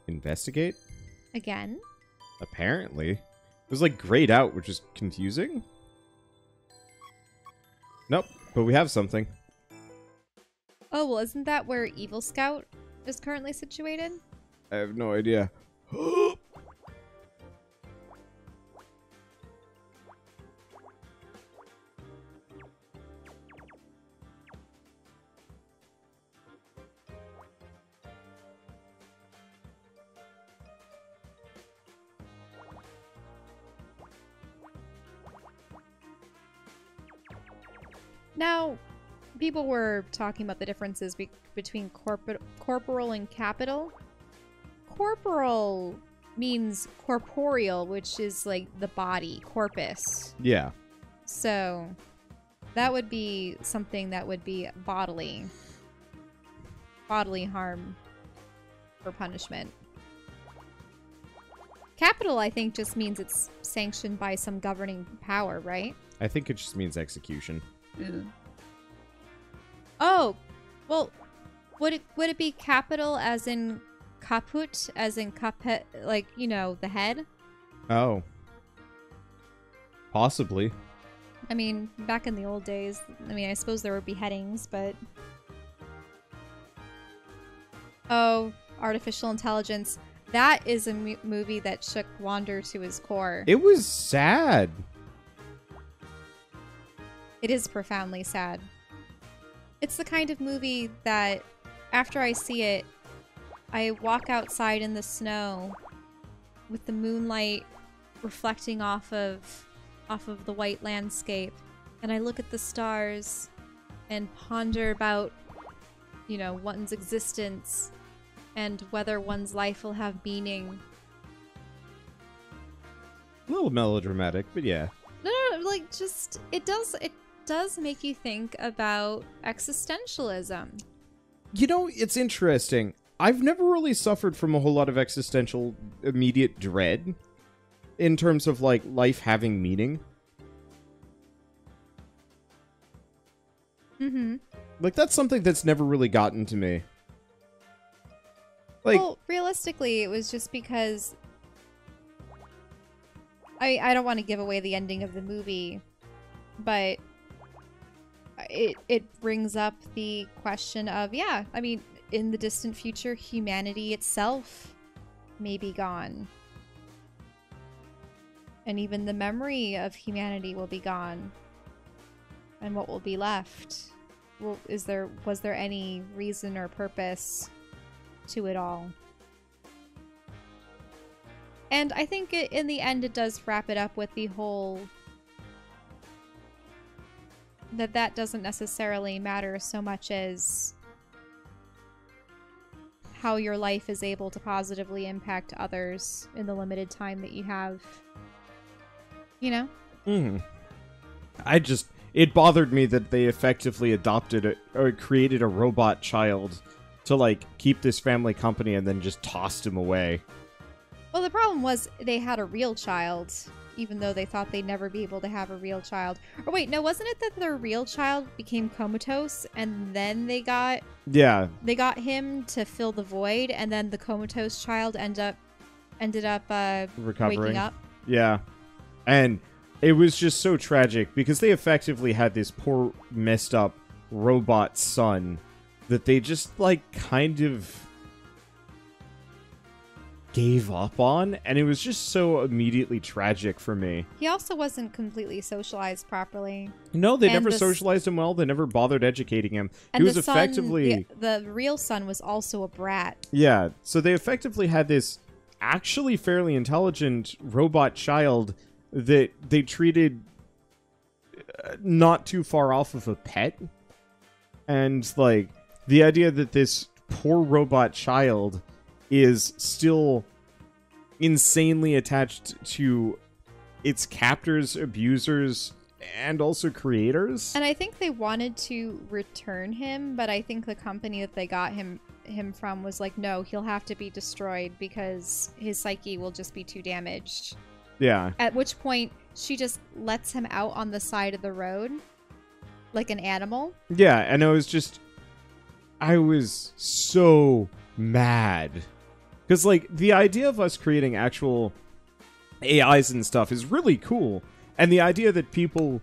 Investigate? Again? Apparently. It was like grayed out, which is confusing. Nope, but we have something. Oh, well, isn't that where Evil Scout is currently situated? I have no idea. Now, people were talking about the differences between corporal and capital. Corporal means corporeal, which is like the body, corpus. Yeah. So that would be something that would be bodily harm for punishment. Capital, I think, just means it's sanctioned by some governing power, right? I think it just means execution. Oh, well, would it be capital as in caput, as in capet, like, you know, the head? Oh. Possibly. I mean, back in the old days, I mean, I suppose there were beheadings, but... Oh, artificial intelligence. That is a movie that shook Wander to his core. It was sad. It is profoundly sad. It's the kind of movie that, after I see it, I walk outside in the snow with the moonlight reflecting off of the white landscape, and I look at the stars and ponder about, you know, one's existence and whether one's life will have meaning. A little melodramatic, but yeah. No, like, just, it does make you think about existentialism. You know, it's interesting. I've never really suffered from a whole lot of existential immediate dread in terms of, like, life having meaning. Mm-hmm. Like, that's something that's never really gotten to me. Like, well, realistically, it was just because... I don't want to give away the ending of the movie, but... It brings up the question of, yeah, I mean, in the distant future, humanity itself may be gone. And even the memory of humanity will be gone. And what will be left? Well, was there any reason or purpose to it all? And I think in the end it does wrap it up with the whole... that doesn't necessarily matter so much as how your life is able to positively impact others in the limited time that you have. You know? It bothered me that they effectively adopted or created a robot child to, like, keep this family company and then just tossed him away. Well, the problem was they had a real child, even though they thought they'd never be able to have a real child. Or wait, no, wasn't it that their real child became comatose and then they got... Yeah. They got him to fill the void, and then the comatose child ended up recovering. waking up? Yeah. And it was just so tragic because they effectively had this poor, messed up robot son that they just, like, kind of gave up on, and it was just so immediately tragic for me. He also wasn't completely socialized properly. No, they never socialized him well. They never bothered educating him. And he was effectively... The real son was also a brat. Yeah, so they effectively had this actually fairly intelligent robot child that they treated not too far off of a pet. And, like, the idea that this poor robot child is still insanely attached to its captors, abusers, and also creators. And I think they wanted to return him, but I think the company that they got him from was like, no, he'll have to be destroyed because his psyche will just be too damaged. Yeah. At which point, she just lets him out on the side of the road like an animal. Yeah, and I was so mad. Because, like, the idea of us creating actual AIs and stuff is really cool. And the idea that people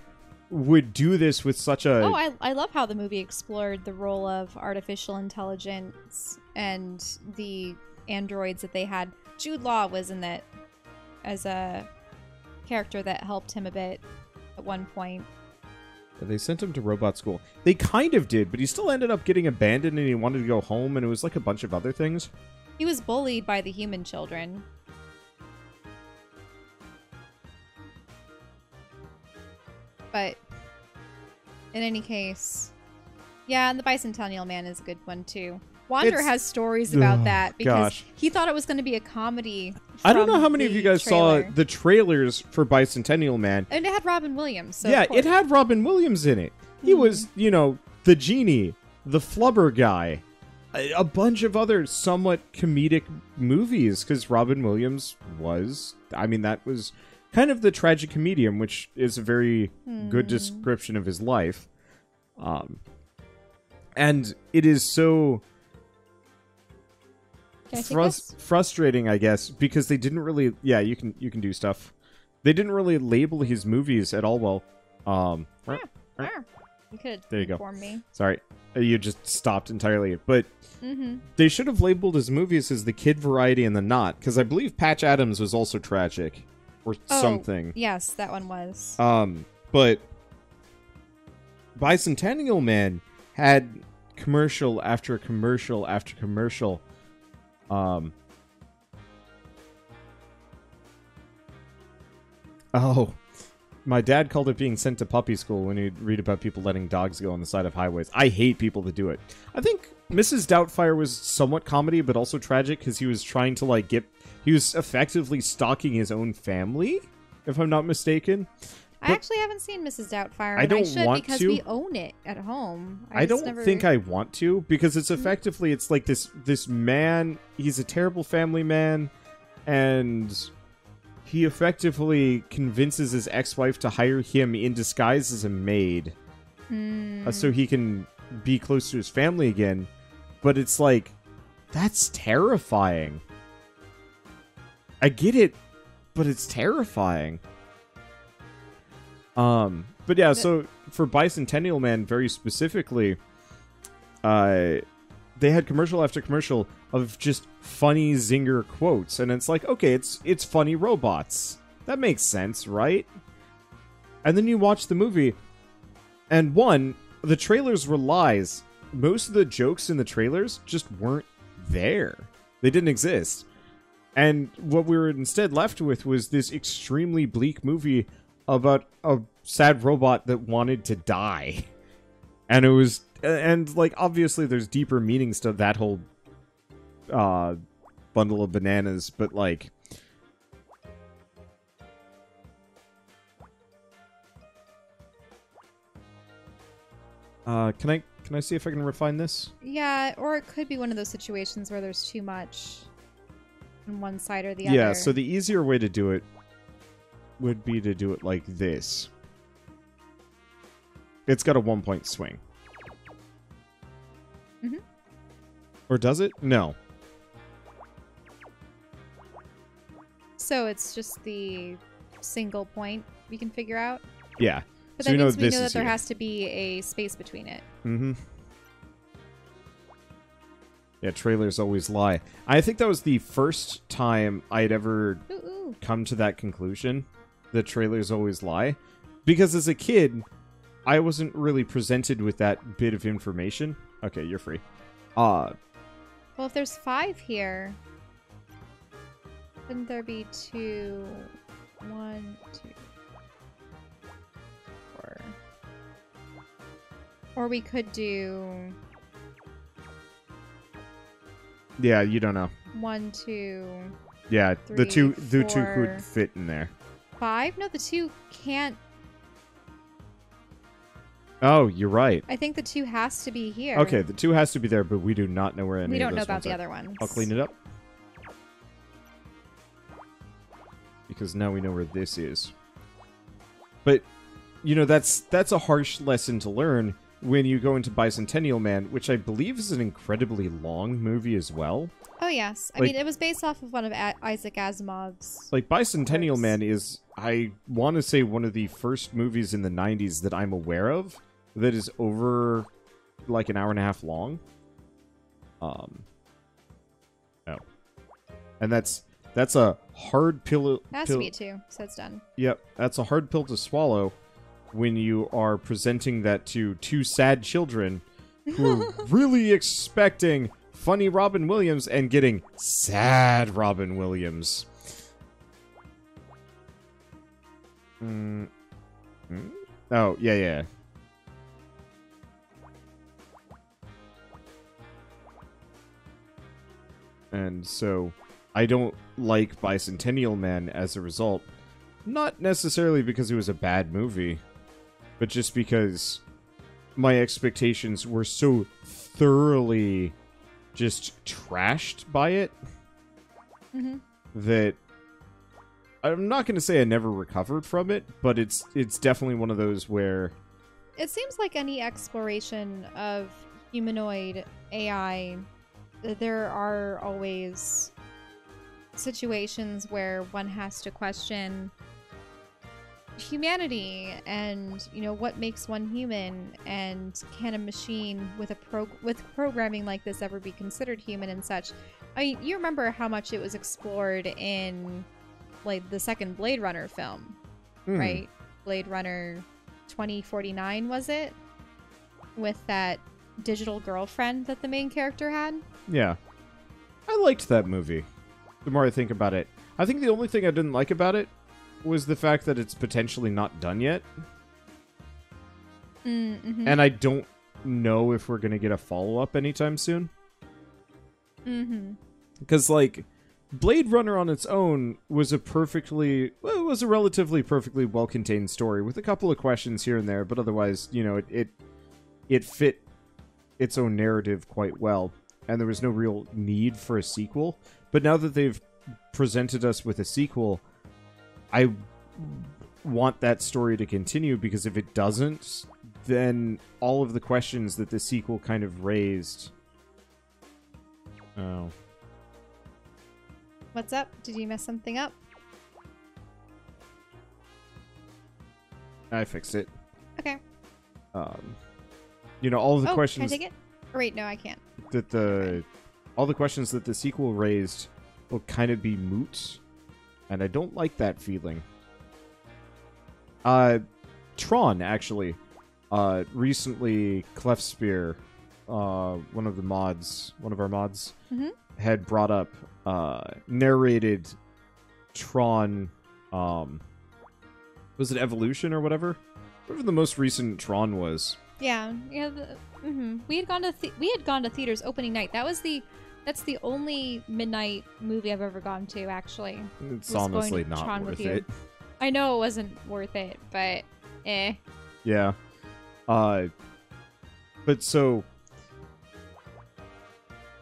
would do this with such a... Oh, I love how the movie explored the role of artificial intelligence and the androids that they had. Jude Law was in that as a character that helped him a bit at one point. They sent him to robot school. They kind of did, but he still ended up getting abandoned and he wanted to go home, and it was like a bunch of other things. He was bullied by the human children. But in any case, yeah, and the Bicentennial Man is a good one too. Wander has stories about that because he thought it was going to be a comedy. I don't know how many of you guys saw the trailers for Bicentennial Man. And it had Robin Williams. So yeah, it had Robin Williams in it. He was, you know, the genie, the flubber guy, a bunch of other somewhat comedic movies, because Robin Williams was, I mean, that was kind of the tragic comedian, which is a very good description of his life. And it is so frustrating, I guess, because they didn't really... Yeah, you can do stuff. They didn't really label his movies at all well. You could there you inform me. Sorry, you just stopped entirely. But they should have labeled his movies as the kid variety and the not, because I believe Patch Adams was also tragic. Or something. Yes, that one was. But Bicentennial Man had commercial after commercial after commercial. Oh, my dad called it being sent to puppy school when he'd read about people letting dogs go on the side of highways. I hate people that do it. I think Mrs. Doubtfire was somewhat comedy, but also tragic because he was trying to, like, he was effectively stalking his own family, if I'm not mistaken. I actually haven't seen Mrs. Doubtfire. I don't want because to. we own it at home. I don't think I want to, because it's effectively, it's like this man, he's a terrible family man, and he effectively convinces his ex-wife to hire him in disguise as a maid, so he can be close to his family again. But it's like, that's terrifying. I get it, but it's terrifying. But yeah, so for Bicentennial Man, very specifically, they had commercial after commercial of just funny zinger quotes, and it's like, okay, it's funny robots. That makes sense, right? And then you watch the movie, and the trailers were lies. Most of the jokes in the trailers just weren't there. They didn't exist. And what we were instead left with was this extremely bleak movie about a sad robot that wanted to die. And it was... And, like, obviously there's deeper meanings to that whole bundle of bananas, but, like... Can I see if I can refine this? Yeah, or it could be one of those situations where there's too much on one side or the other. Yeah, so the easier way to do it would be to do it like this. It's got a 1-point swing. Or does it? No. So it's just the single point we can figure out? Yeah. But so that means we know that there has to be a space between it. Yeah, trailers always lie. I think that was the first time I'd ever come to that conclusion, that trailers always lie. Because as a kid, I wasn't really presented with that bit of information. Okay, you're free. Well, if there's 5 here, couldn't there be 2? 1, 2, 4. Or we could do... Yeah, you don't know. 1, 2. Yeah, 3, the two 4, could fit in there. 5? No, the 2 can't. Oh, you're right. I think the 2 has to be here. Okay, the 2 has to be there, but we do not know where any of those We don't know about ones the are. other ones. I'll clean it up. Because now we know where this is. But, you know, that's a harsh lesson to learn when you go into Bicentennial Man, which I believe is an incredibly long movie as well. Oh, yes. I Like- mean, it was based off of one of Isaac Asimov's. Like, Bicentennial works. Man is, I want to say, one of the first movies in the 90s that I'm aware of that is over, like, an hour and a half long. Oh. And that's a hard pill. Has to be 2, so it's done. Yep, that's a hard pill to swallow when you are presenting that to 2 sad children who are really expecting funny Robin Williams and getting sad Robin Williams. Oh, yeah. And so I don't like Bicentennial Man as a result. Not necessarily because it was a bad movie, but just because my expectations were so thoroughly just trashed by it that I'm not going to say I never recovered from it, but it's definitely one of those where It seems like any exploration of humanoid AI, there are always situations where one has to question humanity and, you know, what makes one human, and can a machine with with programming like this ever be considered human and such. I mean, you remember how much it was explored in, like, the second Blade Runner film, right? Blade Runner 2049, was it? With that digital girlfriend that the main character had? Yeah. I liked that movie. The more I think about it. I think the only thing I didn't like about it was the fact that it's potentially not done yet. And I don't know if we're going to get a follow-up anytime soon. Because, like, Blade Runner on its own was a relatively perfectly well-contained story with a couple of questions here and there, but otherwise, you know, it fit its own narrative quite well, and there was no real need for a sequel. But now that they've presented us with a sequel, I want that story to continue, because if it doesn't, then all of the questions that the sequel kind of raised... Oh. What's up? Did you mess something up? I fixed it. Okay. You know, all of the Can I questions take it? Or wait, no, I can't. that all the questions that the sequel raised will kind of be moot, and I don't like that feeling. Tron, actually, recently, Clefspear, one of our mods, had brought up, narrated Tron, was it Evolution or whatever? Whatever the most recent Tron was. Yeah. We had gone to theaters opening night. That's the only midnight movie I've ever gone to, actually. It's Was going honestly to not Tron worth with you. it. I know it wasn't worth it, but eh. Yeah. But so...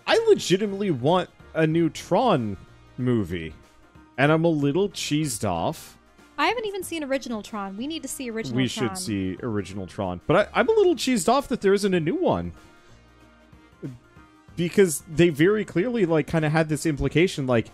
I legitimately want a new Tron movie. And I'm a little cheesed off. I haven't even seen original Tron. We need to see original Tron. We should see original Tron. But I'm a little cheesed off that there isn't a new one. Because they very clearly, like, kind of had this implication, like,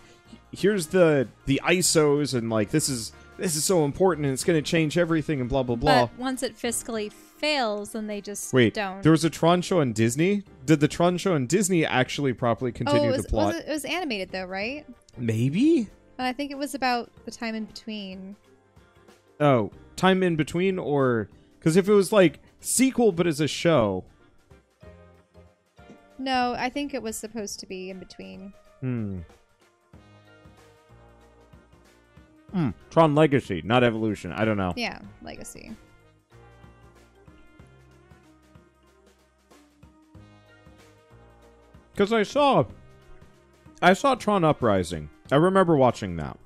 here's the ISOs, and, like, this is so important, and it's going to change everything, and blah, blah, blah. But once it fiscally fails, then they just Wait, don't. there was a Tron show on Disney? Did the Tron show on Disney actually properly continue the plot? It was animated, though, right? Maybe? And I think it was about the time in between. Oh, time in between, or... Because if it was, like, sequel but as a show... No, I think it was supposed to be in between. Tron Legacy, not Evolution. I don't know. Yeah, Legacy. Because I saw Tron Uprising. I remember watching that.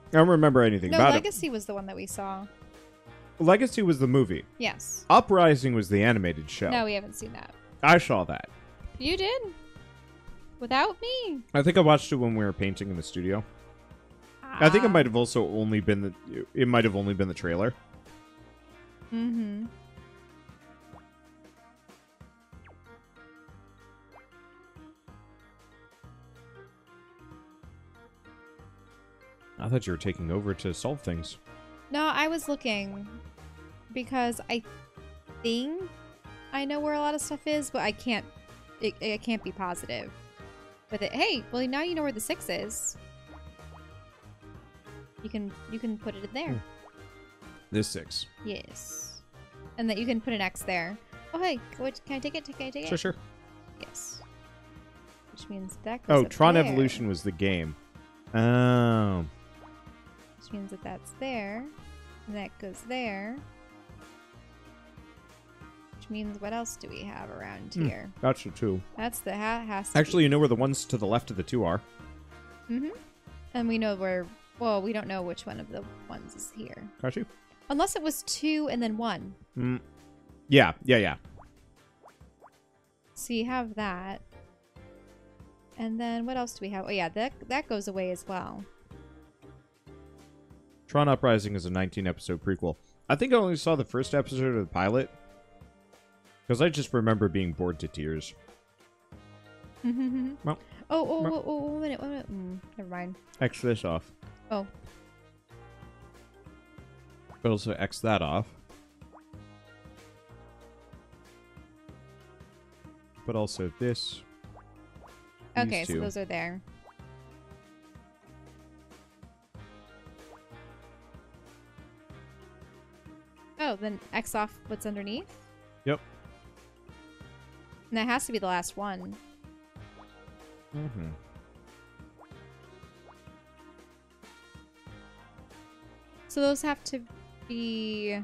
I don't remember anything No, about Legacy was the one that we saw. it. Legacy was the movie. Yes. Uprising was the animated show. No, we haven't seen that. I saw that. You did? Without me? I think I watched it when we were painting in the studio. I think it might have only been the trailer. I thought you were taking over to solve things. No, I was looking because I think I know where a lot of stuff is, but I can't. It can't be positive. But hey, well now you know where the 6 is. You can put it in there. This 6. Yes, and that you can put an X there. Oh hey, can I take it? Can I take it? Sure. Yes. Which means that goes Oh, up Tron there. Evolution was the game. Oh. Which means that that's there. And that goes there. Which means what else do we have around here? Gotcha, too. That's the has to Actually, you know where the ones to the left of the 2 are. Mm-hmm. And we know where... Well, we don't know which one of the ones is here. Gotcha. Unless it was 2 and then 1. Yeah. So you have that. And then what else do we have? Oh yeah, that goes away as well. Tron Uprising is a 19-episode prequel. I think I only saw the first episode of the pilot. Because I just remember being bored to tears. Well, one minute. Never mind. X this off. Oh. But also X that off. But also this. Okay, These so two. those are there. Oh, then X off what's underneath? Yep. And that has to be the last one. Mm-hmm. So those have to be...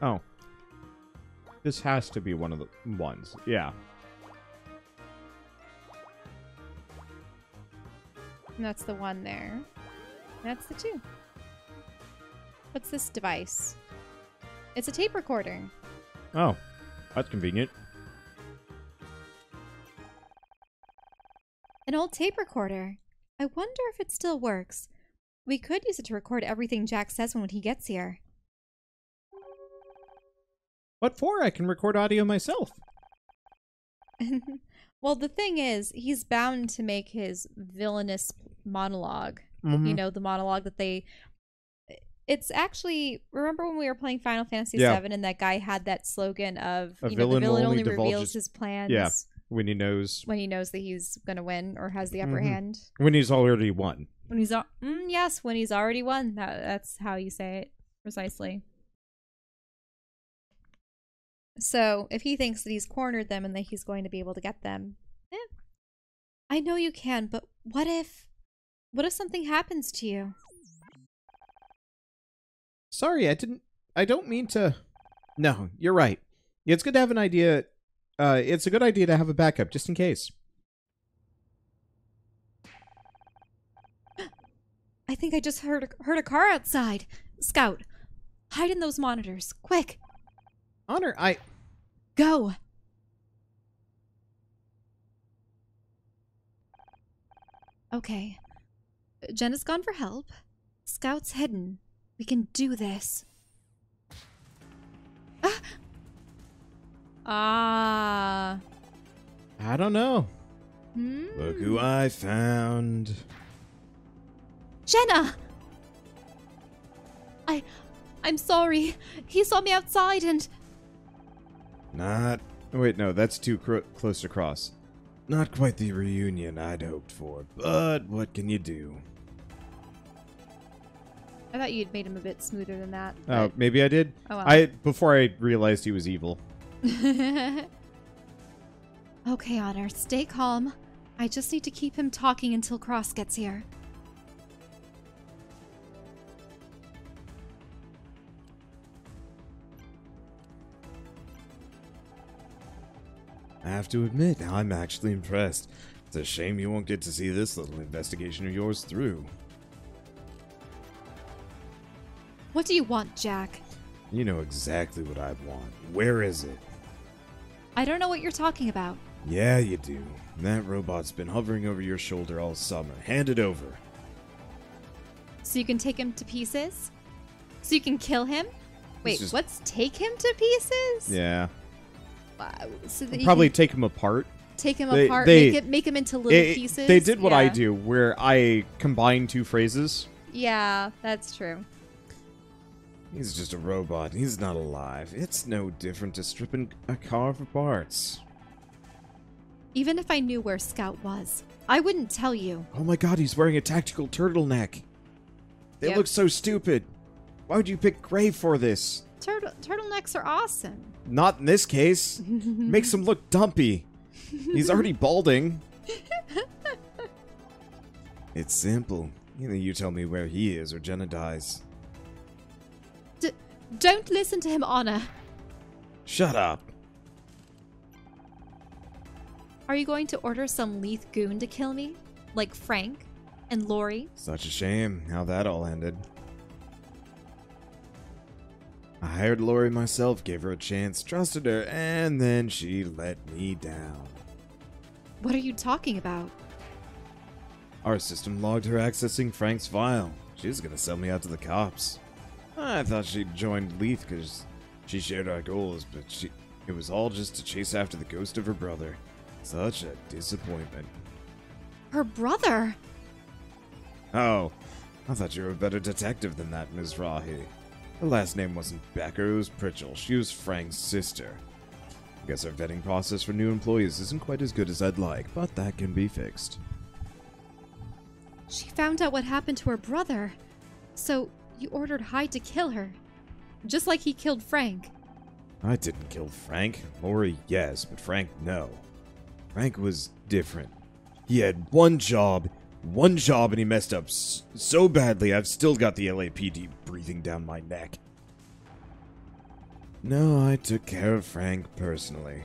Oh. This has to be one of the ones. Yeah. And that's the one there. That's the 2. What's this device? It's a tape recorder. Oh. That's convenient. An old tape recorder. I wonder if it still works. We could use it to record everything Jack says when he gets here. What for? I can record audio myself. Well, the thing is, he's bound to make his villainous monologue. Mm-hmm. You know, the monologue that they... It's actually... Remember when we were playing Final Fantasy Yeah. VII and that guy had that slogan of, A you know, the villain will villain only only divulge reveals his plans Yeah. When he knows... when he knows that he's going to win or has the upper hand. When he's already won. When he's... yes, when he's already won. That's how you say it. Precisely. So, if he thinks that he's cornered them and that he's going to be able to get them, I know you can, but what if something happens to you? Sorry, I don't mean to... No, you're right. It's good to have an idea... it's a good idea to have a backup, just in case. I think I just heard a car outside. Scout, hide in those monitors, quick. Honor, Go. Okay. Jenna's gone for help. Scout's hidden. We can do this. Ah. I don't know. Look who I found. Jenna! I'm sorry. He saw me outside and... Not... Wait, no, that's too close to cross. Not quite the reunion I'd hoped for, but what can you do? I thought you'd made him a bit smoother than that. Oh, maybe I did? Oh, well. Before I realized he was evil. Okay, Honor, stay calm. I just need to keep him talking until Cross gets here. I have to admit, I'm actually impressed. It's a shame you won't get to see this little investigation of yours through. What do you want, Jack? You know exactly what I want. Where is it? I don't know what you're talking about. Yeah, you do. That robot's been hovering over your shoulder all summer. Hand it over. So you can take him to pieces? So you can kill him? Wait, just- what's take him to pieces? Yeah. Wow. So that you Probably can take him apart. Take him They- apart, they- make him into little pieces. They did what I Yeah. do, where I combine two phrases. Yeah, that's true. He's just a robot. He's not alive. It's no different to stripping a car for parts. Even if I knew where Scout was, I wouldn't tell you. Oh my god, he's wearing a tactical turtleneck. They Yep. look so stupid. Why would you pick gray for this? Turtlenecks are awesome. Not in this case. Makes him look dumpy. He's already balding. It's simple. Either you tell me where he is or Jenna dies. Don't listen to him, Anna. Shut up. Are you going to order some Leith goon to kill me? Like Frank and Lori? Such a shame how that all ended. I hired Lori myself, gave her a chance, trusted her, and then she let me down. What are you talking about? Our system logged her accessing Frank's file. She was gonna sell me out to the cops. I thought she'd joined Leith because she shared our goals, but it was all just to chase after the ghost of her brother. Such a disappointment. Her brother? Oh, I thought you were a better detective than that, Mizrahi. Her last name wasn't Becker, it was Pritchell. She was Frank's sister. I guess our vetting process for new employees isn't quite as good as I'd like, but that can be fixed. She found out what happened to her brother. So you ordered Hyde to kill her. Just like he killed Frank. I didn't kill Frank. Lori, yes, but Frank, no. Frank was different. He had one job, and he messed up so badly I've still got the LAPD breathing down my neck. No, I took care of Frank personally.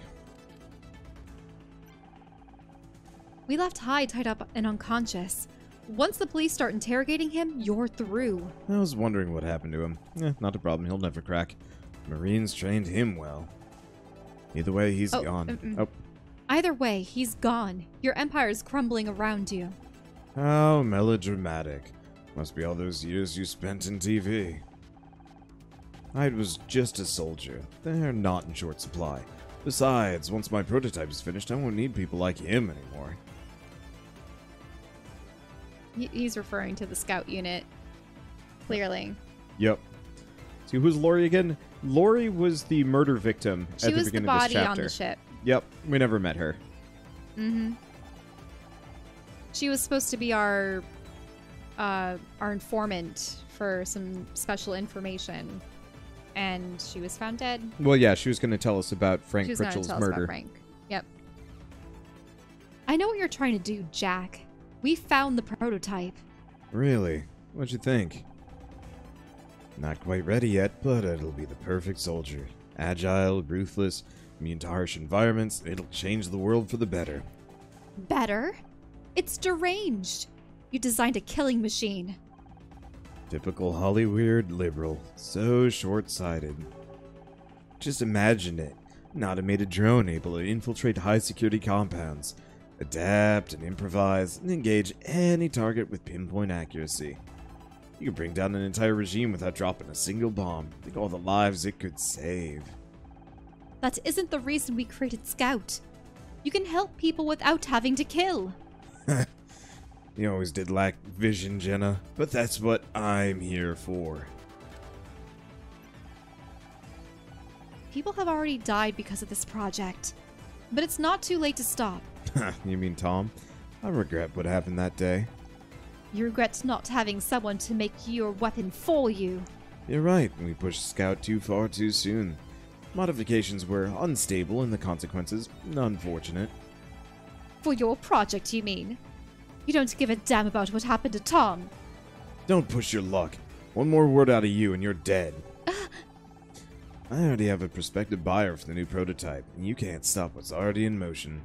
We left Hyde tied up and unconscious. Once the police start interrogating him, you're through. I was wondering what happened to him. Not a problem, he'll never crack. Marines trained him well. Either way, he's gone. Oh. Either way, he's gone. Your empire's crumbling around you. How melodramatic. Must be all those years you spent in TV. I was just a soldier. They're not in short supply. Besides, once my prototype is finished, I won't need people like him anymore. He's referring to the scout unit. Clearly. Yep. See, who's Lori again? Lori was the murder victim She at the was the beginning of this body chapter. on the ship. Yep, we never met her. Mm-hmm. She was supposed to be our informant for some special information, and she was found dead. Well, yeah, she was going to tell us about Frank She was going to Pritchell's tell us about murder. Frank. Yep. I know what you're trying to do, Jack. We found the prototype. Really? What'd you think? Not quite ready yet, but it'll be the perfect soldier. Agile, ruthless, immune to harsh environments. It'll change the world for the better. Better? It's deranged. You designed a killing machine. Typical Hollywood liberal. So short-sighted. Just imagine it. An automated drone able to infiltrate high-security compounds, adapt and improvise, and engage any target with pinpoint accuracy. You could bring down an entire regime without dropping a single bomb. Think of all the lives it could save. That isn't the reason we created Scout. You can help people without having to kill. You always did lack vision, Jenna, but that's what I'm here for. People have already died because of this project. But it's not too late to stop. You mean Tom? I regret what happened that day. You regret not having someone to make your weapon for you. You're right, we pushed Scout too far too soon. Modifications were unstable and the consequences unfortunate. For your project, you mean? You don't give a damn about what happened to Tom. Don't push your luck. One more word out of you and you're dead. I already have a prospective buyer for the new prototype, and you can't stop what's already in motion.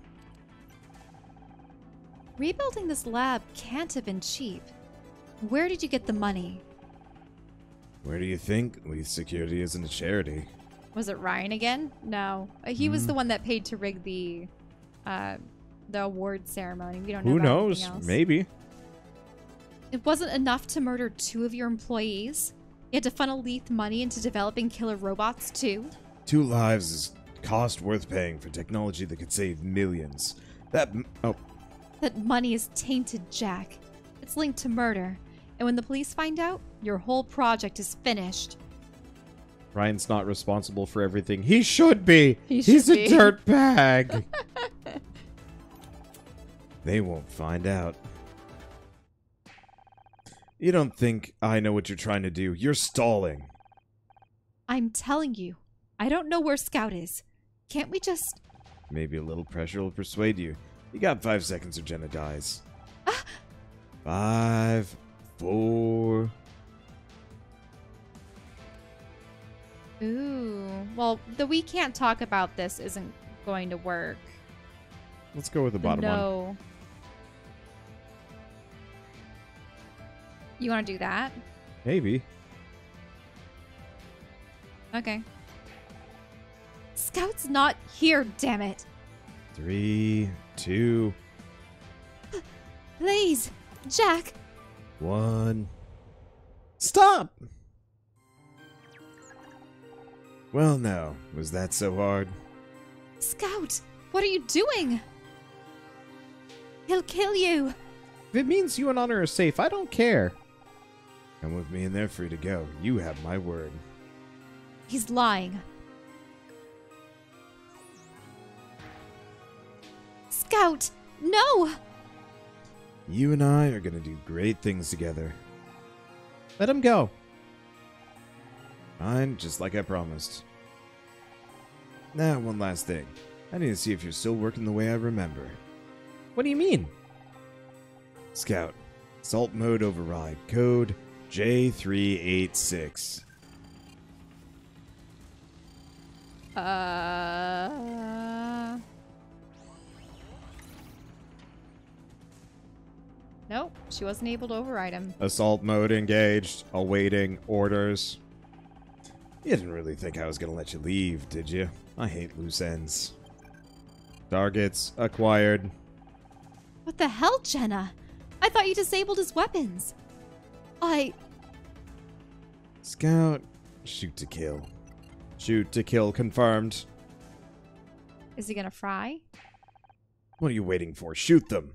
Rebuilding this lab can't have been cheap. Where did you get the money? Where do you think? Leith Security isn't a charity. Was it Ryan again? No. He was the one that paid to rig the award ceremony. We don't know Who about knows? anything else. Maybe. It wasn't enough to murder 2 of your employees. You had to funnel Leith money into developing killer robots too. 2 lives is cost worth paying for technology that could save millions. Oh, That money is tainted, Jack. It's linked to murder. And when the police find out, your whole project is finished. Ryan's not responsible for everything. He should be. He's a dirtbag. they won't find out. You don't think I know what you're trying to do. You're stalling. I'm telling you, I don't know where Scout is. Can't we just... Maybe a little pressure will persuade you. You got 5 seconds or Jenna dies. 5, 4... Ooh. Well, the we can't talk about this isn't going to work. Let's go with the bottom one. No. You want to do that? Maybe. Okay. Scout's not here, damn it. 3, 2, Please, Jack. 1. Stop! Well, now, was that so hard? Scout, what are you doing? He'll kill you. If it means you and Honor are safe, I don't care. Come with me and they're free to go. You have my word. He's lying. Scout, no! You and I are gonna do great things together. Let him go. Fine, just like I promised. Now, one last thing. I need to see if you're still working the way I remember. What do you mean? Scout, Assault Mode Override, code J386. Nope, she wasn't able to override him. Assault mode engaged. Awaiting orders. You didn't really think I was gonna let you leave, did you? I hate loose ends. Targets acquired. What the hell, Jenna? I thought you disabled his weapons. Scout, shoot to kill. Shoot to kill confirmed. Is he gonna fry? What are you waiting for? Shoot them!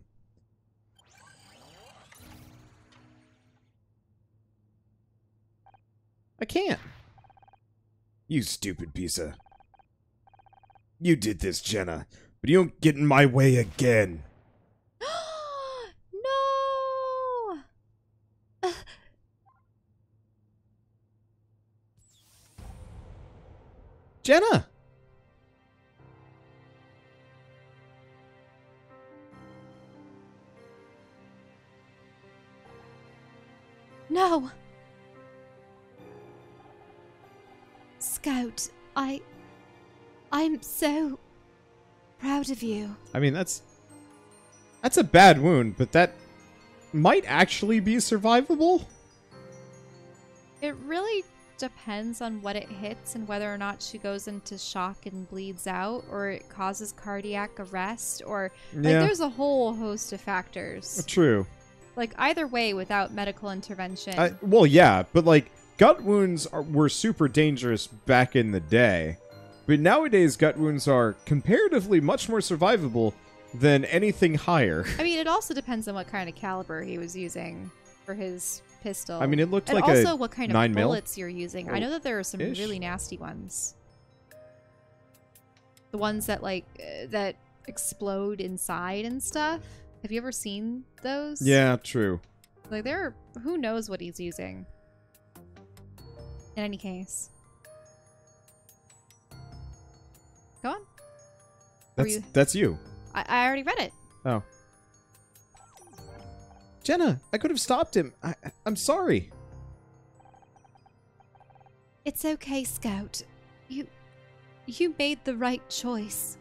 I can't. You stupid piece of... You did this, Jenna, but you don't get in my way again. No! Jenna! No! Scout, I'm so proud of you. I mean, that's a bad wound, but that might actually be survivable. It really depends on what it hits and whether or not she goes into shock and bleeds out, or it causes cardiac arrest, or like there's a whole host of factors. True. Like either way, without medical intervention. Well, yeah, but like gut wounds were super dangerous back in the day, but nowadays gut wounds are comparatively much more survivable than anything higher. I mean, it also depends on what kind of caliber he was using for his pistol. I mean, it looked and like also a what kind 9 of mil? bullets you're using. I know that there are some Ish. really nasty ones. The ones that like that explode inside and stuff. Have you ever seen those? Yeah, true. Like who knows what he's using. In any case. Go on. That's you. I already read it. Oh. Jenna, I could have stopped him. I'm sorry. It's okay, Scout. You made the right choice.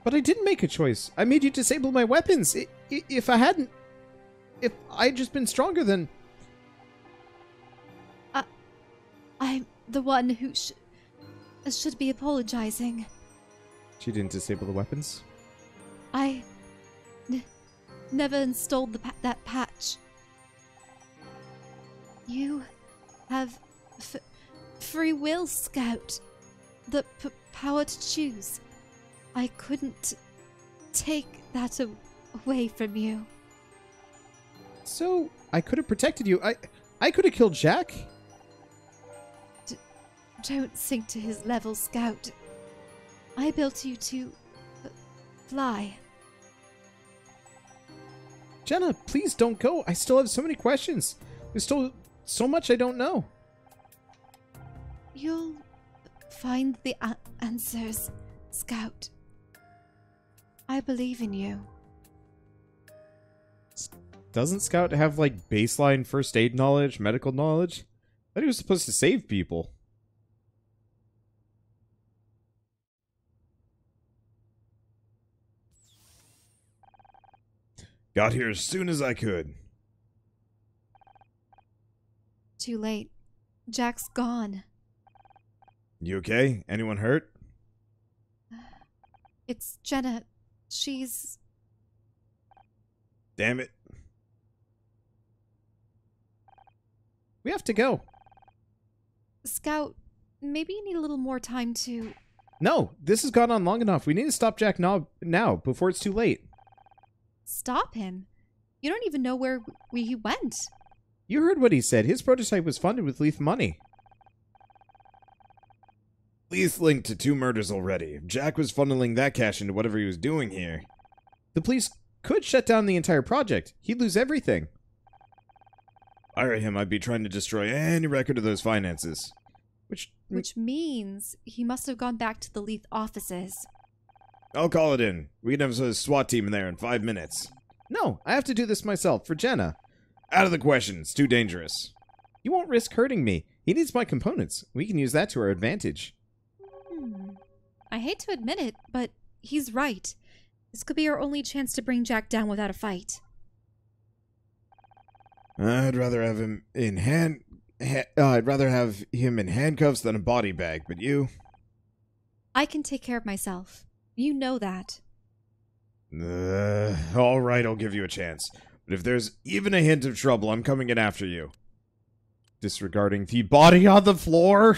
But I didn't make a choice. I made you disable my weapons. If I'd just been stronger, then... I'm the one who should be apologizing. She didn't disable the weapons? I never installed that patch. You have free will, Scout. The power to choose. I couldn't take that away from you. So, I could have protected you. I could have killed Jack. Don't sink to his level, Scout. I built you to fly. Jenna, please don't go. I still have so many questions. There's still so much I don't know. You'll find the answers, Scout. I believe in you. Doesn't Scout have, like, baseline first aid knowledge, medical knowledge? I thought he was supposed to save people. Got here as soon as I could. Too late. Jack's gone. You okay? Anyone hurt? It's Jenna. She's... Damn it. We have to go. Scout, maybe you need a little more time to... No, this has gone on long enough. We need to stop Jack now, before it's too late. Stop him. You don't even know where he went. You heard what he said. His prototype was funded with Leith money. Leith linked to 2 murders already. If Jack was funneling that cash into whatever he was doing here. The police could shut down the entire project. He'd lose everything. I heard him, I'd be trying to destroy any record of those finances. Which means he must have gone back to the Leith offices. I'll call it in. We can have a SWAT team in there in 5 minutes. No, I have to do this myself, for Jenna. Out of the question. It's too dangerous. He won't risk hurting me. He needs my components. We can use that to our advantage. I hate to admit it, but he's right. This could be our only chance to bring Jack down without a fight. I'd rather have him in handcuffs than a body bag, but you? I can take care of myself. You know that. All right, I'll give you a chance. But if there's even a hint of trouble, I'm coming in after you. Disregarding the body on the floor.